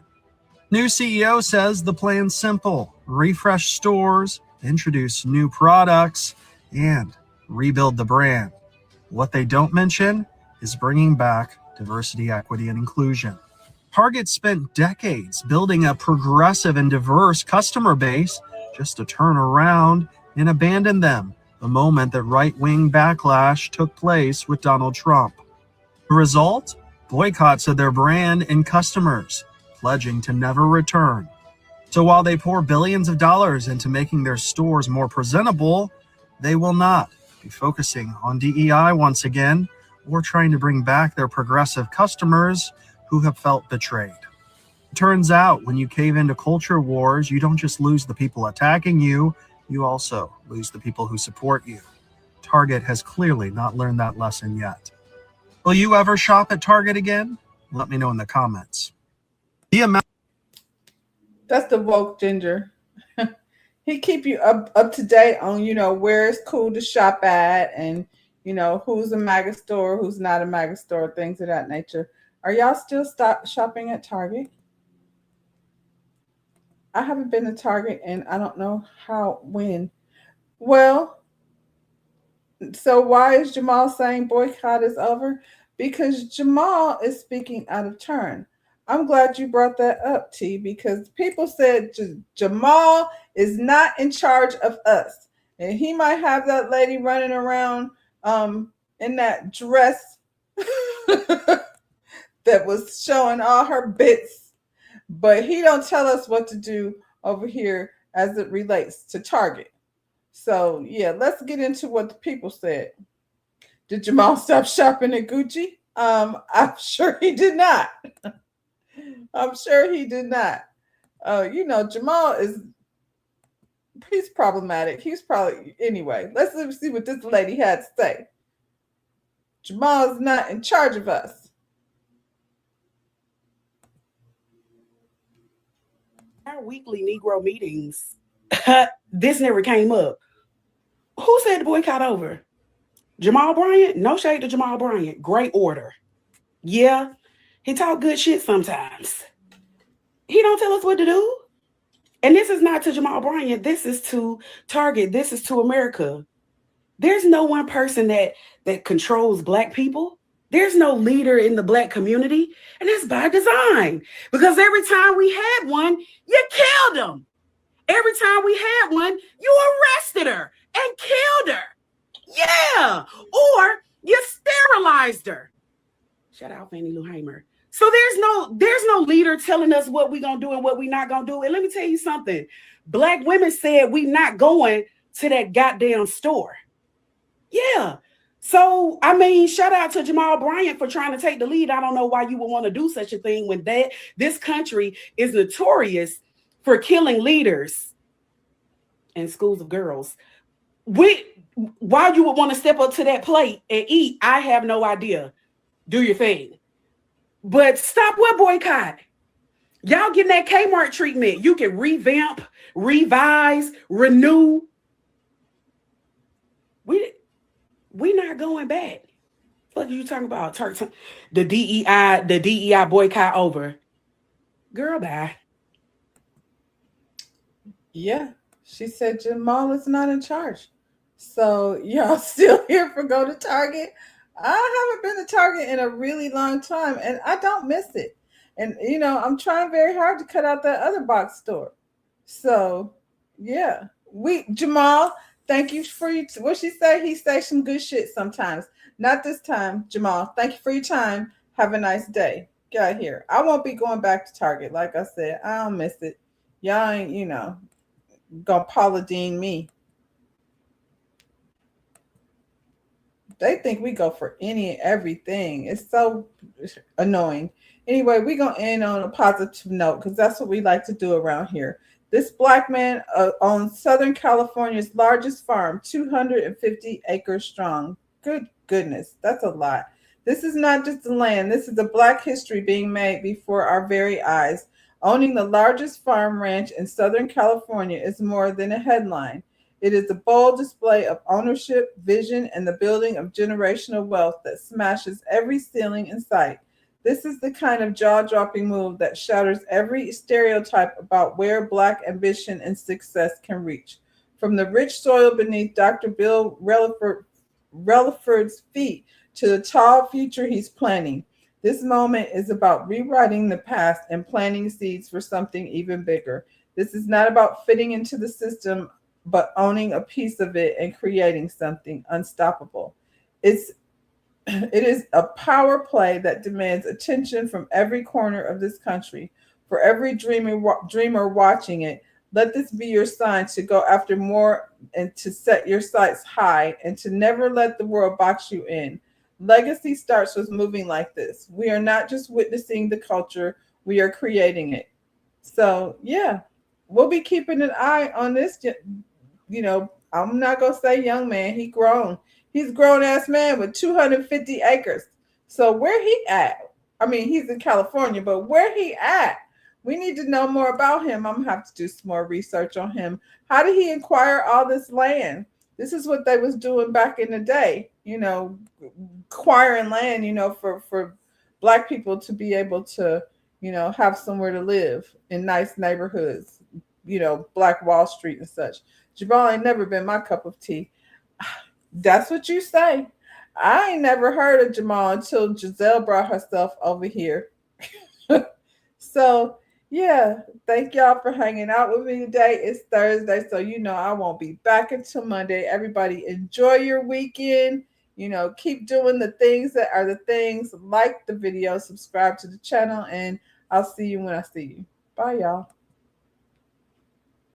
New CEO says the plan's simple: refresh stores, introduce new products, and rebuild the brand. What they don't mention is bringing back diversity, equity, and inclusion. Target spent decades building a progressive and diverse customer base just to turn around and abandon them the moment that right-wing backlash took place with Donald Trump. The result? Boycotts of their brand and customers, pledging to never return. So while they pour billions of dollars into making their stores more presentable, they will not be focusing on DEI once again or trying to bring back their progressive customers who have felt betrayed. It turns out when you cave into culture wars, you don't just lose the people attacking you, you also lose the people who support you. Target has clearly not learned that lesson yet. Will you ever shop at Target again? Let me know in the comments. That's the woke ginger. He keep you up to date on, where it's cool to shop at and, who's a MAGA store, who's not a MAGA store, things of that nature. Are y'all still shopping at Target? I haven't been to Target and I don't know when. Well, so why is Jamal saying boycott is over? Because Jamal is speaking out of turn. I'm glad you brought that up, T, because people said Jamal is not in charge of us. And he might have that lady running around in that dress that was showing all her bits, but he don't tell us what to do over here as it relates to Target. So yeah, let's get into what the people said. Did Jamal stop shopping at Gucci? I'm sure he did not. I'm sure he did not. Jamal he's problematic. He's probably, anyway, let's see what this lady had to say. Jamal is not in charge of us. Our weekly Negro meetings, this never came up. Who said the boycott over? Jamal Bryant? No shade to Jamal Bryant. Great order. Yeah, he talk good shit sometimes. He don't tell us what to do. And this is not to Jamal Bryant. This is to Target. This is to America. There's no one person that controls Black people. There's no leader in the Black community. And that's by design. Because every time we had one, you killed them. Every time we had one, you arrested her and killed her. Yeah. Or you sterilized her. Shout out Fannie Lou Hamer. So there's no leader telling us what we're going to do and what we're not going to do. And let me tell you something. Black women said we're not going to that goddamn store. Yeah. So, I mean, shout out to Jamal Bryant for trying to take the lead. I don't know why you would want to do such a thing when this country is notorious for killing leaders and schools of girls. Why you would want to step up to that plate and eat, I have no idea. Do your thing. But stop what boycott. Y'all getting that Kmart treatment. You can revamp, revise, renew. We not going back. What are you talking about? The DEI boycott over. Girl, bye. Yeah, she said Jamal is not in charge. So y'all still here for Go to Target? I haven't been to Target in a really long time, and I don't miss it. And, you know, I'm trying very hard to cut out that other box store. So, yeah. Jamal, thank you for what she say? He say some good shit sometimes. Not this time, Jamal. Thank you for your time. Have a nice day. Get out here. I won't be going back to Target. Like I said, I don't miss it. Y'all ain't, you know, gonna Paula Deen me. They think we go for any and everything. It's so annoying. Anyway, we're going to end on a positive note because that's what we like to do around here. This Black man owns Southern California's largest farm, 250 acres strong. Good goodness, that's a lot. This is not just the land. This is the Black history being made before our very eyes. Owning the largest farm ranch in Southern California is more than a headline. It is a bold display of ownership, vision, and the building of generational wealth that smashes every ceiling in sight. This is the kind of jaw-dropping move that shatters every stereotype about where Black ambition and success can reach. From the rich soil beneath Dr. Bill Relaford's feet to the tall future he's planning, this moment is about rewriting the past and planting seeds for something even bigger. This is not about fitting into the system, but owning a piece of it and creating something unstoppable. It is a power play that demands attention from every corner of this country. For every dreamer watching it, let this be your sign to go after more and to set your sights high and to never let the world box you in. Legacy starts with moving like this. We are not just witnessing the culture, we are creating it. So, yeah, we'll be keeping an eye on this. You know, I'm not going to say young man. He's a grown-ass man with 250 acres. So where he at? I mean, he's in California, but where he at? We need to know more about him. I'm going to have to do some more research on him. How did he acquire all this land? This is what they was doing back in the day, you know, acquiring land, you know, for Black people to be able to, you know, have somewhere to live in nice neighborhoods, you know, Black Wall Street and such. Jamal ain't never been my cup of tea. That's what you say. I ain't never heard of Jamal until Giselle brought herself over here. So, yeah, thank y'all for hanging out with me today. It's Thursday, so you know I won't be back until Monday. Everybody enjoy your weekend. You know, keep doing the things that are the things. Like the video, subscribe to the channel, and I'll see you when I see you. Bye, y'all.